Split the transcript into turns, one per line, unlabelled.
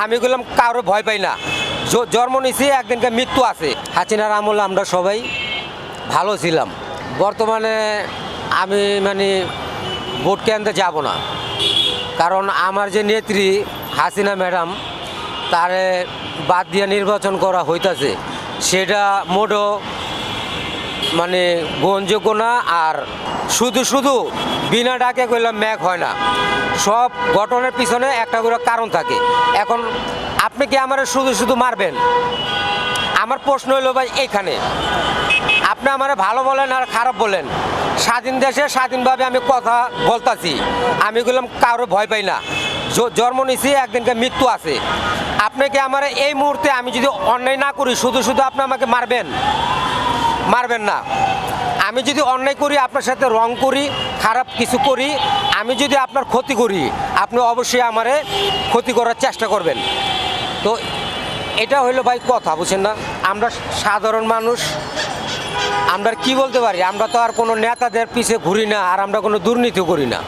আমি বললাম কারো ভয় পাই না, জন্ম নিছি একদিনকে মৃত্যু আছে। হাসিনার আমলে আমরা সবাই ভালো ছিলাম। বর্তমানে আমি মানে ভোট কেন্দ্রে যাব না, কারণ আমার যে নেত্রী হাসিনা ম্যাডাম তারে বাদ দিয়ে নির্বাচন করা হইতাছে, সেটা মোটেও মানে গ্রহণযোগ্য না। আর শুধু বিনা ডাকে কইলাম ম্যাক হয় না, সব ঘটনার পিছনে একটা করে কারণ থাকে। এখন আপনি কি আমার শুধু মারবেন? আমার প্রশ্ন হইল ভাই এইখানে, আপনি আমার ভালো বলেন আর খারাপ বলেন, স্বাধীন দেশে স্বাধীনভাবে আমি কথা বলতাছি, আমি বললাম কারো ভয় পাই না, জন্ম নিছি একদিনকে মৃত্যু আছে। আপনি কি আমার এই মুহূর্তে আমি যদি অন্যায় না করি শুধু আপনি আমাকে মারবেন না। আমি যদি অন্যায় করি, আপনার সাথে রং করি, খারাপ কিছু করি, আমি যদি আপনার ক্ষতি করি, আপনি অবশ্যই আমারে ক্ষতি করার চেষ্টা করবেন। তো এটা হইলো ভাই কথা, বুঝছেন না? আমরা সাধারণ মানুষ, আমরা কি বলতে পারি? আমরা তো আর কোনো নেতাদের পিছে ঘুরি না, আর আমরা কোনো দুর্নীতিও করি না।